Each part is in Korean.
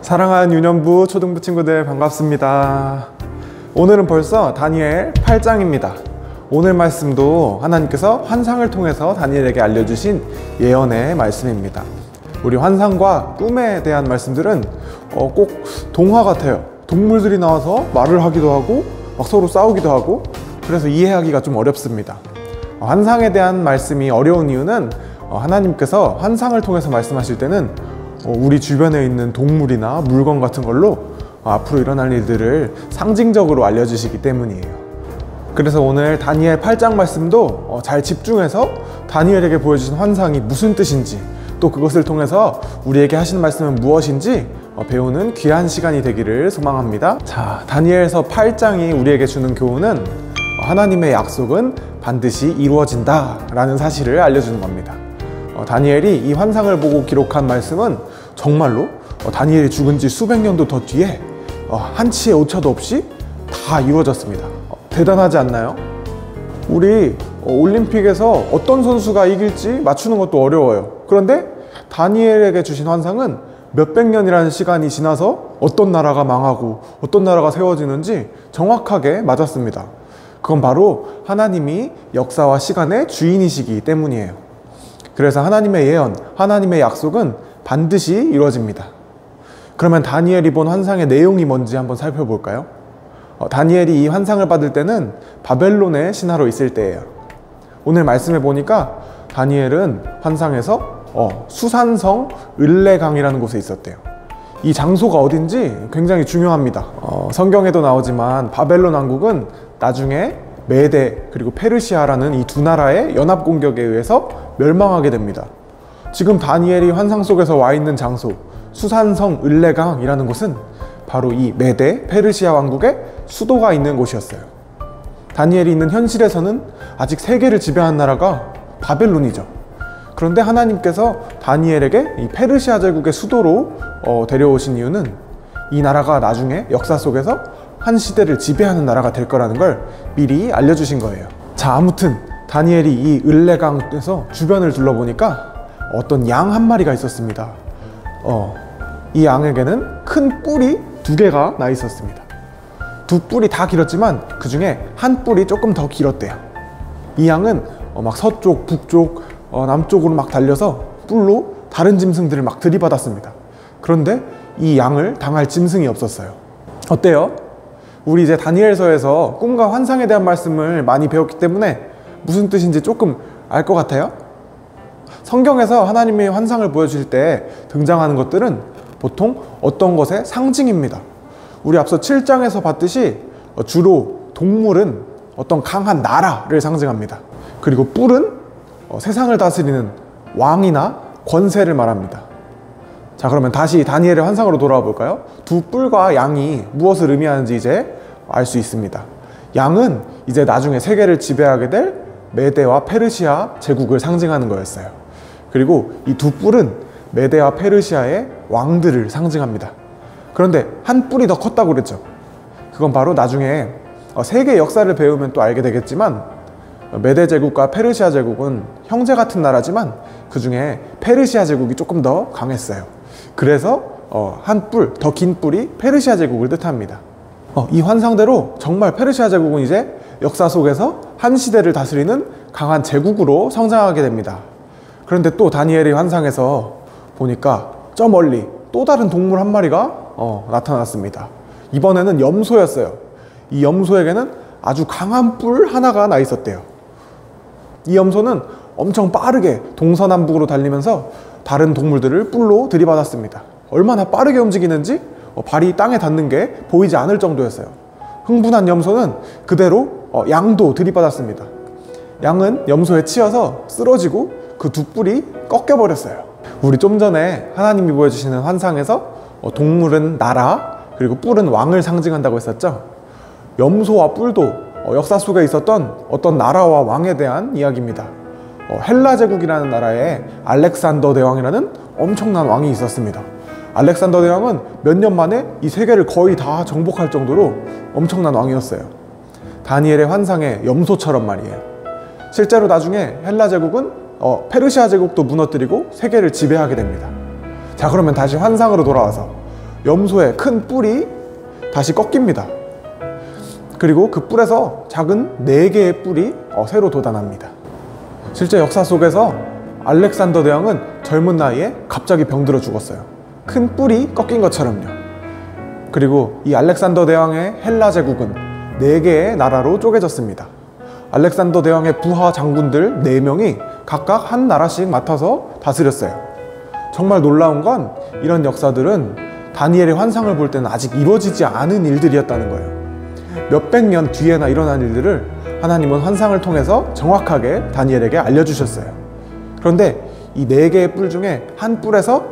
사랑하는 유년부 초등부 친구들 반갑습니다. 오늘은 벌써 다니엘 8장입니다. 오늘 말씀도 하나님께서 환상을 통해서 다니엘에게 알려주신 예언의 말씀입니다. 우리 환상과 꿈에 대한 말씀들은 꼭 동화 같아요. 동물들이 나와서 말을 하기도 하고 막 서로 싸우기도 하고, 그래서 이해하기가 좀 어렵습니다. 환상에 대한 말씀이 어려운 이유는 하나님께서 환상을 통해서 말씀하실 때는 우리 주변에 있는 동물이나 물건 같은 걸로 앞으로 일어날 일들을 상징적으로 알려주시기 때문이에요. 그래서 오늘 다니엘 8장 말씀도 잘 집중해서 다니엘에게 보여주신 환상이 무슨 뜻인지, 또 그것을 통해서 우리에게 하시는 말씀은 무엇인지 배우는 귀한 시간이 되기를 소망합니다. 자, 다니엘서 8장이 우리에게 주는 교훈은 하나님의 약속은 반드시 이루어진다 라는 사실을 알려주는 겁니다. 다니엘이 이 환상을 보고 기록한 말씀은 정말로 다니엘이 죽은 지 수백 년도 더 뒤에 한치의 오차도 없이 다 이루어졌습니다. 대단하지 않나요? 우리 올림픽에서 어떤 선수가 이길지 맞추는 것도 어려워요. 그런데 다니엘에게 주신 환상은 몇백 년이라는 시간이 지나서 어떤 나라가 망하고 어떤 나라가 세워지는지 정확하게 맞았습니다. 그건 바로 하나님이 역사와 시간의 주인이시기 때문이에요. 그래서 하나님의 예언, 하나님의 약속은 반드시 이루어집니다. 그러면 다니엘이 본 환상의 내용이 뭔지 한번 살펴볼까요? 다니엘이 이 환상을 받을 때는 바벨론의 신하로 있을 때예요. 오늘 말씀해 보니까 다니엘은 환상에서 수산성 을레강이라는 곳에 있었대요. 이 장소가 어딘지 굉장히 중요합니다. 성경에도 나오지만 바벨론 왕국은 나중에 메데 그리고 페르시아라는 이 두 나라의 연합 공격에 의해서 멸망하게 됩니다. 지금 다니엘이 환상 속에서 와 있는 장소 수산성 을레강이라는 곳은 바로 이 메데 페르시아 왕국의 수도가 있는 곳이었어요. 다니엘이 있는 현실에서는 아직 세계를 지배하는 나라가 바벨론이죠. 그런데 하나님께서 다니엘에게 이 페르시아 제국의 수도로 데려오신 이유는 이 나라가 나중에 역사 속에서 한 시대를 지배하는 나라가 될 거라는 걸 미리 알려주신 거예요. 자, 아무튼 다니엘이 이 을레강에서 주변을 둘러보니까 어떤 양 한 마리가 있었습니다. 이 양에게는 큰 뿔이 두 개가 나 있었습니다. 두 뿔이 다 길었지만 그 중에 한 뿔이 조금 더 길었대요. 이 양은 막 서쪽, 북쪽, 남쪽으로 막 달려서 뿔로 다른 짐승들을 막 들이받았습니다. 그런데 이 양을 당할 짐승이 없었어요. 어때요? 우리 이제 다니엘서에서 꿈과 환상에 대한 말씀을 많이 배웠기 때문에 무슨 뜻인지 조금 알 것 같아요? 성경에서 하나님의 환상을 보여주실 때 등장하는 것들은 보통 어떤 것의 상징입니다. 우리 앞서 7장에서 봤듯이 주로 동물은 어떤 강한 나라를 상징합니다. 그리고 뿔은 세상을 다스리는 왕이나 권세를 말합니다. 자, 그러면 다시 다니엘의 환상으로 돌아와 볼까요? 두 뿔과 양이 무엇을 의미하는지 이제 알 수 있습니다. 양은 이제 나중에 세계를 지배하게 될 메데와 페르시아 제국을 상징하는 거였어요. 그리고 이 두 뿔은 메데와 페르시아의 왕들을 상징합니다. 그런데 한 뿔이 더 컸다고 그랬죠. 그건 바로 나중에 세계 역사를 배우면 또 알게 되겠지만 메데 제국과 페르시아 제국은 형제 같은 나라지만 그 중에 페르시아 제국이 조금 더 강했어요. 그래서 한 뿔, 더 긴 뿔이 페르시아 제국을 뜻합니다. 이 환상대로 정말 페르시아 제국은 이제 역사 속에서 한 시대를 다스리는 강한 제국으로 성장하게 됩니다. 그런데 또 다니엘의 환상에서 보니까 저 멀리 또 다른 동물 한 마리가 나타났습니다. 이번에는 염소였어요. 이 염소에게는 아주 강한 뿔 하나가 나 있었대요. 이 염소는 엄청 빠르게 동서남북으로 달리면서 다른 동물들을 뿔로 들이받았습니다. 얼마나 빠르게 움직이는지 발이 땅에 닿는 게 보이지 않을 정도였어요. 흥분한 염소는 그대로 양도 들이받았습니다. 양은 염소에 치여서 쓰러지고 그 두 뿔이 꺾여버렸어요. 우리 좀 전에 하나님이 보여주시는 환상에서 동물은 나라, 그리고 뿔은 왕을 상징한다고 했었죠. 염소와 뿔도 역사 속에 있었던 어떤 나라와 왕에 대한 이야기입니다. 헬라 제국이라는 나라에 알렉산더 대왕이라는 엄청난 왕이 있었습니다. 알렉산더 대왕은 몇 년 만에 이 세계를 거의 다 정복할 정도로 엄청난 왕이었어요. 다니엘의 환상의 염소처럼 말이에요. 실제로 나중에 헬라 제국은 페르시아 제국도 무너뜨리고 세계를 지배하게 됩니다. 자, 그러면 다시 환상으로 돌아와서 염소의 큰 뿔이 다시 꺾입니다. 그리고 그 뿔에서 작은 4개의 뿔이 새로 돋아납니다. 실제 역사 속에서 알렉산더 대왕은 젊은 나이에 갑자기 병들어 죽었어요. 큰 뿔이 꺾인 것처럼요. 그리고 이 알렉산더 대왕의 헬라 제국은 4개의 나라로 쪼개졌습니다. 알렉산더 대왕의 부하 장군들 4명이 각각 한 나라씩 맡아서 다스렸어요. 정말 놀라운 건 이런 역사들은 다니엘의 환상을 볼 때는 아직 이루어지지 않은 일들이었다는 거예요. 몇백 년 뒤에나 일어난 일들을 하나님은 환상을 통해서 정확하게 다니엘에게 알려주셨어요. 그런데 이 4개의 뿔 중에 한 뿔에서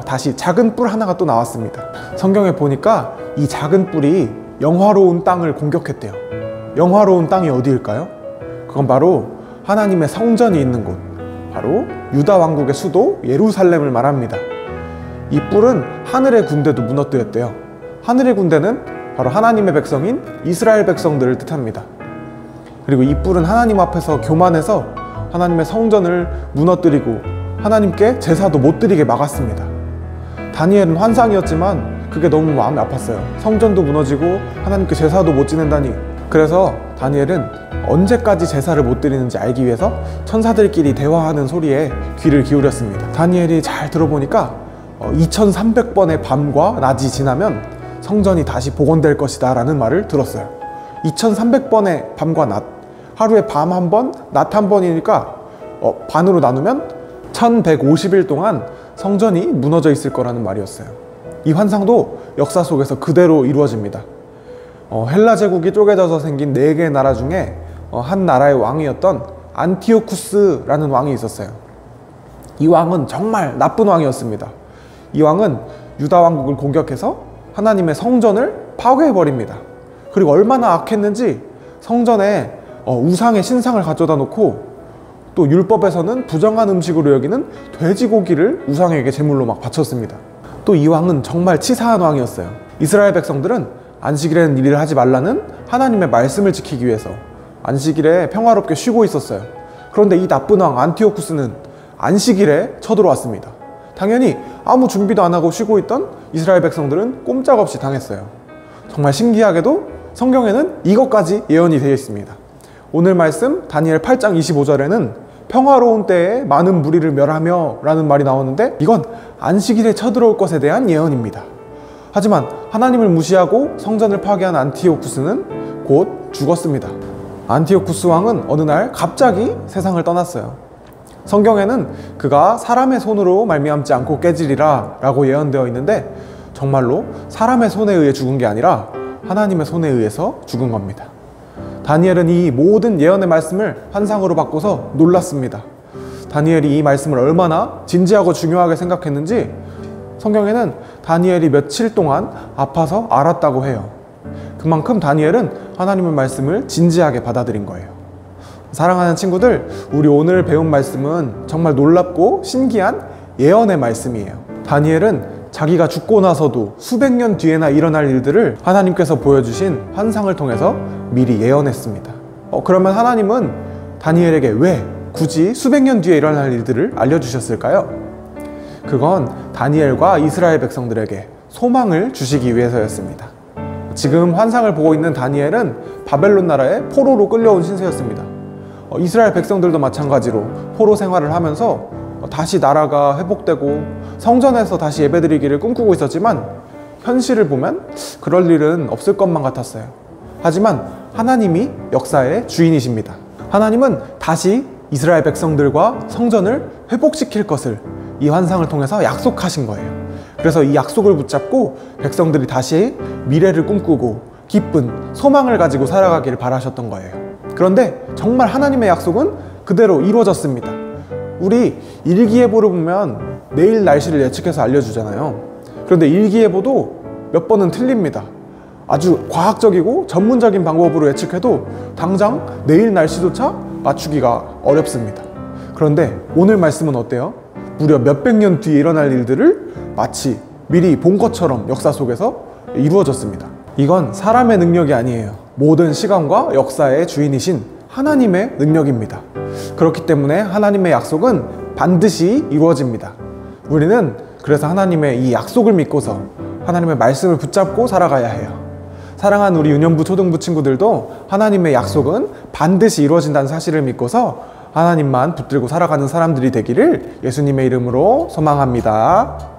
다시 작은 뿔 하나가 또 나왔습니다. 성경에 보니까 이 작은 뿔이 영화로운 땅을 공격했대요. 영화로운 땅이 어디일까요? 그건 바로 하나님의 성전이 있는 곳, 바로 유다 왕국의 수도 예루살렘을 말합니다. 이 뿔은 하늘의 군대도 무너뜨렸대요. 하늘의 군대는 바로 하나님의 백성인 이스라엘 백성들을 뜻합니다. 그리고 이 뿔은 하나님 앞에서 교만해서 하나님의 성전을 무너뜨리고 하나님께 제사도 못 드리게 막았습니다. 다니엘은 환상이었지만 그게 너무 마음이 아팠어요. 성전도 무너지고 하나님께 제사도 못 지낸다니. 그래서 다니엘은 언제까지 제사를 못 드리는지 알기 위해서 천사들끼리 대화하는 소리에 귀를 기울였습니다. 다니엘이 잘 들어보니까 2300번의 밤과 낮이 지나면 성전이 다시 복원될 것이다 라는 말을 들었어요. 2300번의 밤과 낮, 하루에 밤 한 번, 낮 한 번이니까 반으로 나누면 1150일 동안 성전이 무너져 있을 거라는 말이었어요. 이 환상도 역사 속에서 그대로 이루어집니다. 헬라 제국이 쪼개져서 생긴 4개의 나라 중에 한 나라의 왕이었던 안티오쿠스라는 왕이 있었어요. 이 왕은 정말 나쁜 왕이었습니다. 이 왕은 유다 왕국을 공격해서 하나님의 성전을 파괴해버립니다. 그리고 얼마나 악했는지 성전에 우상의 신상을 가져다 놓고 또 율법에서는 부정한 음식으로 여기는 돼지고기를 우상에게 제물로 막 바쳤습니다. 또 이 왕은 정말 치사한 왕이었어요. 이스라엘 백성들은 안식일에는 일을 하지 말라는 하나님의 말씀을 지키기 위해서 안식일에 평화롭게 쉬고 있었어요. 그런데 이 나쁜 왕 안티오쿠스는 안식일에 쳐들어왔습니다. 당연히 아무 준비도 안 하고 쉬고 있던 이스라엘 백성들은 꼼짝없이 당했어요. 정말 신기하게도 성경에는 이것까지 예언이 되어 있습니다. 오늘 말씀 다니엘 8장 25절에는 평화로운 때에 많은 무리를 멸하며 라는 말이 나오는데 이건 안식일에 쳐들어올 것에 대한 예언입니다. 하지만 하나님을 무시하고 성전을 파괴한 안티오쿠스는 곧 죽었습니다. 안티오쿠스 왕은 어느 날 갑자기 세상을 떠났어요. 성경에는 그가 사람의 손으로 말미암지 않고 깨지리라 라고 예언되어 있는데 정말로 사람의 손에 의해 죽은 게 아니라 하나님의 손에 의해서 죽은 겁니다. 다니엘은 이 모든 예언의 말씀을 환상으로 바꿔서 놀랐습니다. 다니엘이 이 말씀을 얼마나 진지하고 중요하게 생각했는지 성경에는 다니엘이 며칠 동안 아파서 앓았다고 해요. 그만큼 다니엘은 하나님의 말씀을 진지하게 받아들인 거예요. 사랑하는 친구들, 우리 오늘 배운 말씀은 정말 놀랍고 신기한 예언의 말씀이에요. 다니엘은 자기가 죽고 나서도 수백 년 뒤에나 일어날 일들을 하나님께서 보여주신 환상을 통해서 미리 예언했습니다. 그러면 하나님은 다니엘에게 왜 굳이 수백 년 뒤에 일어날 일들을 알려주셨을까요? 그건 다니엘과 이스라엘 백성들에게 소망을 주시기 위해서였습니다. 지금 환상을 보고 있는 다니엘은 바벨론 나라의 포로로 끌려온 신세였습니다. 이스라엘 백성들도 마찬가지로 포로 생활을 하면서 다시 나라가 회복되고 성전에서 다시 예배드리기를 꿈꾸고 있었지만 현실을 보면 그럴 일은 없을 것만 같았어요. 하지만 하나님이 역사의 주인이십니다. 하나님은 다시 이스라엘 백성들과 성전을 회복시킬 것을 이 환상을 통해서 약속하신 거예요. 그래서 이 약속을 붙잡고 백성들이 다시 미래를 꿈꾸고 기쁜 소망을 가지고 살아가기를 바라셨던 거예요. 그런데 정말 하나님의 약속은 그대로 이루어졌습니다. 우리 일기예보를 보면 내일 날씨를 예측해서 알려주잖아요. 그런데 일기예보도 몇 번은 틀립니다. 아주 과학적이고 전문적인 방법으로 예측해도 당장 내일 날씨조차 맞추기가 어렵습니다. 그런데 오늘 말씀은 어때요? 무려 몇백 년 뒤에 일어날 일들을 마치 미리 본 것처럼 역사 속에서 이루어졌습니다. 이건 사람의 능력이 아니에요. 모든 시간과 역사의 주인이신 하나님의 능력입니다. 그렇기 때문에 하나님의 약속은 반드시 이루어집니다. 우리는 그래서 하나님의 이 약속을 믿고서 하나님의 말씀을 붙잡고 살아가야 해요. 사랑하는 우리 유년부 초등부 친구들도 하나님의 약속은 반드시 이루어진다는 사실을 믿고서 하나님만 붙들고 살아가는 사람들이 되기를 예수님의 이름으로 소망합니다.